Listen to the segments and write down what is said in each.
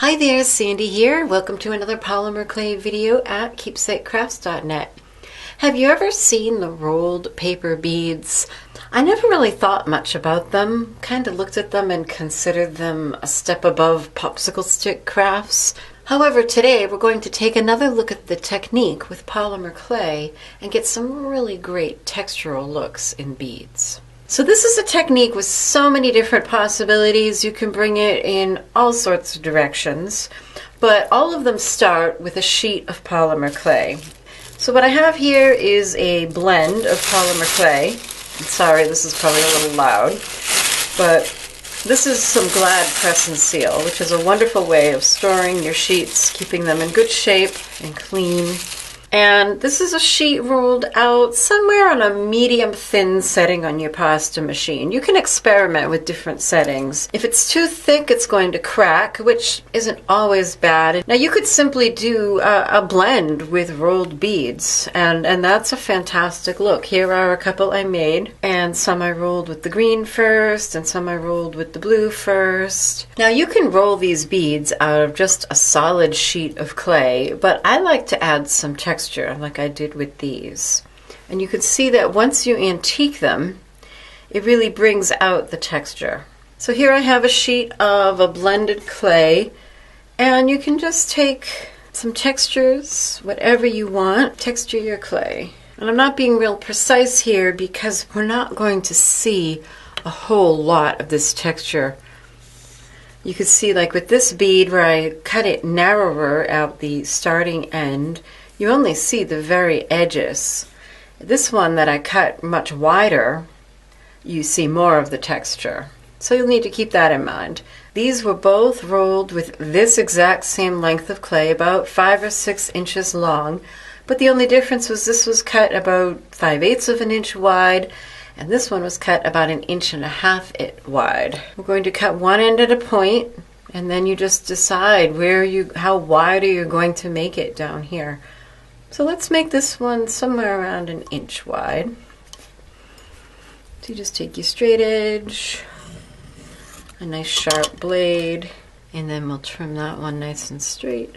Hi there, Sandy here. Welcome to another polymer clay video at keepsakecrafts.net. Have you ever seen the rolled paper beads? I never really thought much about them, kind of looked at them and considered them a step above popsicle stick crafts. However, today we're going to take another look at the technique with polymer clay and get some really great textural looks in beads. So this is a technique with so many different possibilities. You can bring it in all sorts of directions, but all of them start with a sheet of polymer clay. So what I have here is a blend of polymer clay. I'm sorry, this is probably a little loud, but this is some Glad Press and Seal, which is a wonderful way of storing your sheets, keeping them in good shape and clean. And this is a sheet rolled out somewhere on a medium thin setting on your pasta machine. You can experiment with different settings. If it's too thick, it's going to crack, which isn't always bad. Now you could simply do a blend with rolled beads, and that's a fantastic look. Here are a couple I made, and some I rolled with the green first, and some I rolled with the blue first. Now you can roll these beads out of just a solid sheet of clay, but I like to add some texture like I did with these. And you can see that once you antique them, it really brings out the texture. So here I have a sheet of a blended clay, and you can just take some textures, whatever you want, texture your clay. And I'm not being real precise here because we're not going to see a whole lot of this texture. You can see, like with this bead where I cut it narrower at the starting end, you only see the very edges. This one that I cut much wider, you see more of the texture. So you'll need to keep that in mind. These were both rolled with this exact same length of clay, about 5 or 6 inches long, but the only difference was this was cut about 5/8 of an inch wide, and this one was cut about 1.5 inches wide. We're going to cut one end at a point, and then you just decide how wide are you going to make it down here. So let's make this one somewhere around 1 inch wide. So you just take your straight edge, a nice sharp blade, and then we'll trim that one nice and straight.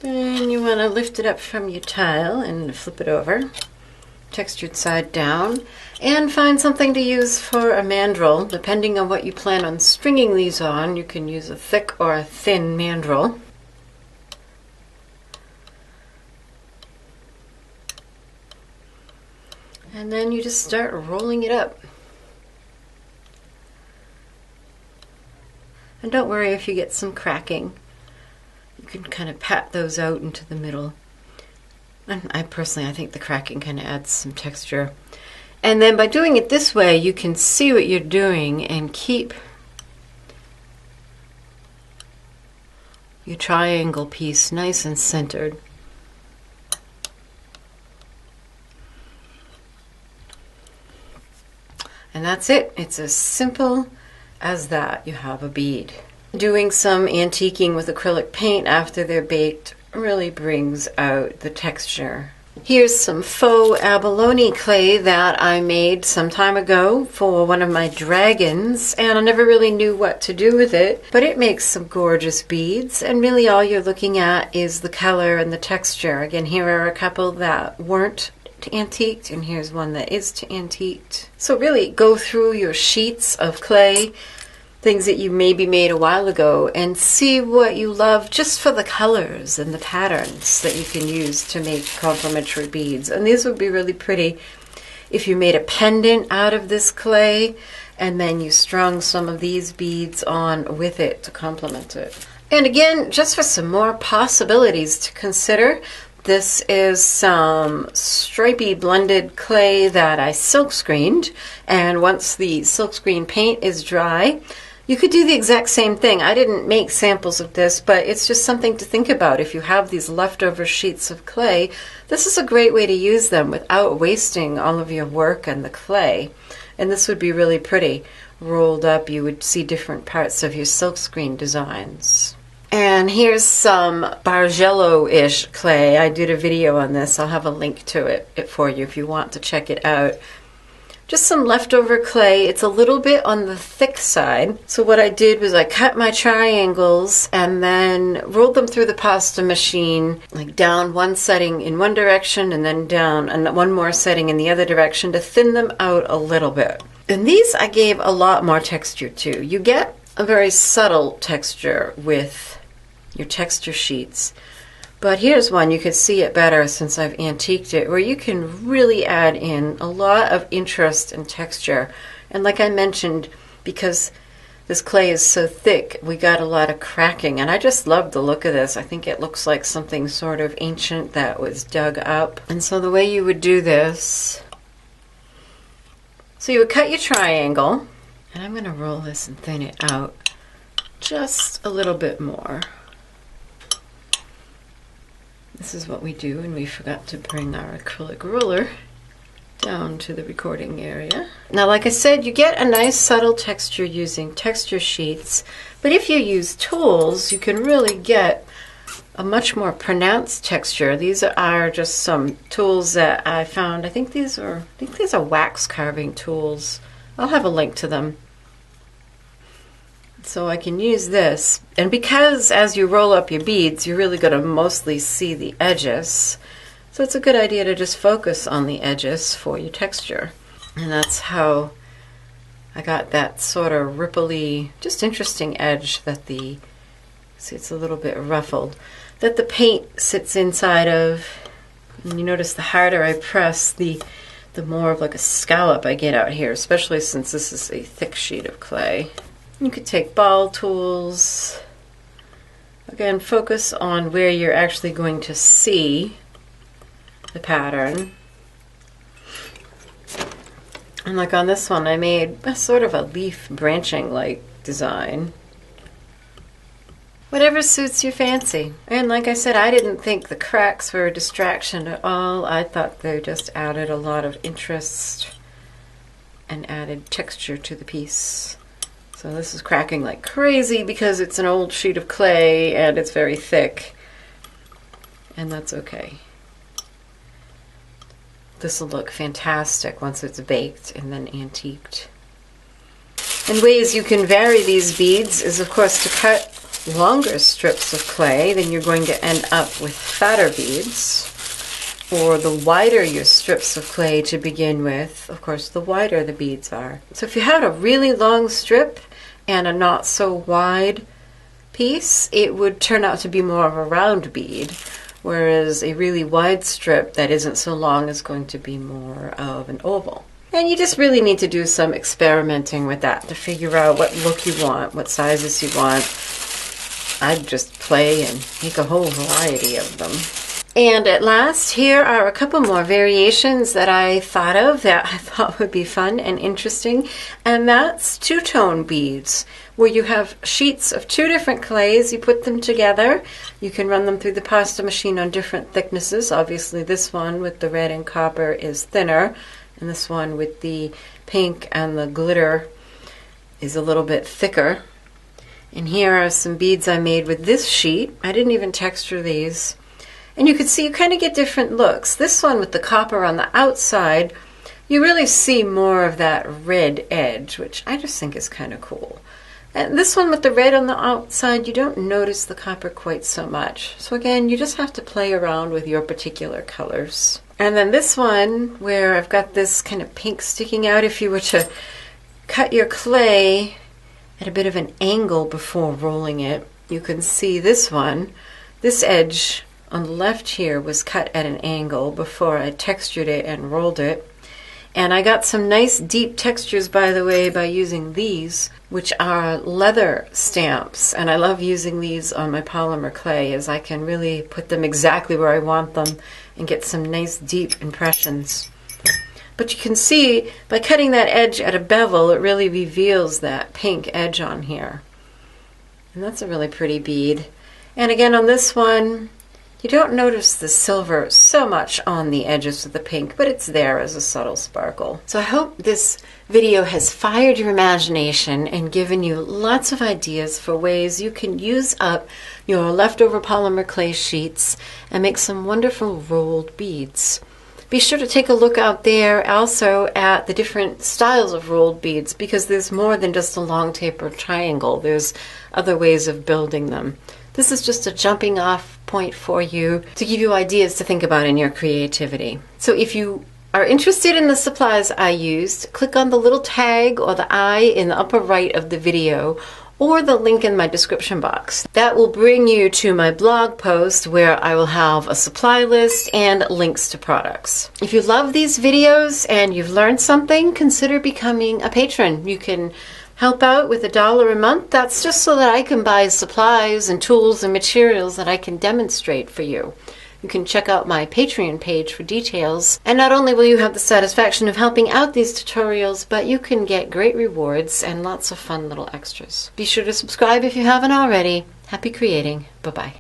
Then you want to lift it up from your tile and flip it over, textured side down, and find something to use for a mandrel. Depending on what you plan on stringing these on, you can use a thick or a thin mandrel. And then you just start rolling it up. And don't worry if you get some cracking. You can kind of pat those out into the middle. And I think the cracking kind of adds some texture. And then by doing it this way, you can see what you're doing and keep your triangle piece nice and centered. And that's it. It's as simple as that. You have a bead. Doing some antiquing with acrylic paint after they're baked really brings out the texture. Here's some faux abalone clay that I made some time ago for one of my dragons, and I never really knew what to do with it, but it makes some gorgeous beads, and really all you're looking at is the color and the texture. Again, here are a couple that weren't antiqued, and here's one that is antiqued. So really go through your sheets of clay, things that you maybe made a while ago, and see what you love just for the colors and the patterns that you can use to make complementary beads. And these would be really pretty if you made a pendant out of this clay and then you strung some of these beads on with it to complement it. And again, just for some more possibilities to consider, this is some stripy blended clay that I silk screened, and once the silk screen paint is dry, you could do the exact same thing. I didn't make samples of this, but it's just something to think about. If you have these leftover sheets of clay, this is a great way to use them without wasting all of your work and the clay. And this would be really pretty. Rolled up, you would see different parts of your silk screen designs. And here's some Bargello-ish clay. I did a video on this. I'll have a link to it for you if you want to check it out. just some leftover clay. It's a little bit on the thick side. So what I did was I cut my triangles and then rolled them through the pasta machine, like down one setting in one direction and then down and one more setting in the other direction to thin them out a little bit. And these I gave a lot more texture to. You get a very subtle texture with your texture sheets. But here's one, you can see it better since I've antiqued it, where you can really add in a lot of interest and texture. And like I mentioned, because this clay is so thick, we got a lot of cracking. And I just love the look of this. I think it looks like something sort of ancient that was dug up. And so the way you would do this, so you would cut your triangle, and I'm going to roll this and thin it out just a little bit more. This is what we do, and we forgot to bring our acrylic ruler down to the recording area. Now, like I said, you get a nice subtle texture using texture sheets, but if you use tools, you can really get a much more pronounced texture. These are just some tools that I found. I think these are wax carving tools. I'll have a link to them. So I can use this, and because as you roll up your beads, you're really going to mostly see the edges, so it's a good idea to just focus on the edges for your texture. And that's how I got that sort of ripply, just interesting edge that see, it's a little bit ruffled, that the paint sits inside of. And you notice the harder I press, the more of like a scallop I get out here, especially since this is a thick sheet of clay. You could take ball tools. Again, focus on where you're actually going to see the pattern. And like on this one, I made a sort of a leaf branching like design. Whatever suits your fancy. And like I said, I didn't think the cracks were a distraction at all. I thought they just added a lot of interest and added texture to the piece. So this is cracking like crazy because it's an old sheet of clay and it's very thick, and that's okay. This will look fantastic once it's baked and then antiqued. And ways you can vary these beads is, of course, to cut longer strips of clay, then you're going to end up with fatter beads. Or the wider your strips of clay to begin with, of course, the wider the beads are. So if you had a really long strip and a not so wide piece, it would turn out to be more of a round bead, whereas a really wide strip that isn't so long is going to be more of an oval. And you just really need to do some experimenting with that to figure out what look you want, what sizes you want. I'd just play and make a whole variety of them. And at last, here are a couple more variations that I thought of that I thought would be fun and interesting. And that's two-tone beads, where you have sheets of two different clays. You put them together. You can run them through the pasta machine on different thicknesses. Obviously, this one with the red and copper is thinner, and this one with the pink and the glitter is a little bit thicker. And here are some beads I made with this sheet. I didn't even texture these. And you can see you kind of get different looks. This one with the copper on the outside, you really see more of that red edge, which I just think is kind of cool. And this one with the red on the outside, you don't notice the copper quite so much. So again, you just have to play around with your particular colors. And then this one, where I've got this kind of pink sticking out, if you were to cut your clay at a bit of an angle before rolling it, you can see this one, this edge on the left here was cut at an angle before I textured it and rolled it. And I got some nice deep textures, by the way, by using these, which are leather stamps. And I love using these on my polymer clay, as I can really put them exactly where I want them and get some nice deep impressions. But you can see by cutting that edge at a bevel, it really reveals that pink edge on here. And that's a really pretty bead. And again, on this one, you don't notice the silver so much on the edges of the pink, but it's there as a subtle sparkle. So I hope this video has fired your imagination and given you lots of ideas for ways you can use up your leftover polymer clay sheets and make some wonderful rolled beads. Be sure to take a look out there also at the different styles of rolled beads, because there's more than just a long taper triangle. There's other ways of building them. This is just a jumping off point for you to give you ideas to think about in your creativity. So if you are interested in the supplies I used, click on the little tag or the eye in the upper right of the video, or the link in my description box. That will bring you to my blog post where I will have a supply list and links to products. If you love these videos and you've learned something, consider becoming a patron. You can help out with $1 a month. That's just so that I can buy supplies and tools and materials that I can demonstrate for you. You can check out my Patreon page for details. And not only will you have the satisfaction of helping out these tutorials, but you can get great rewards and lots of fun little extras. Be sure to subscribe if you haven't already. Happy creating. Bye-bye.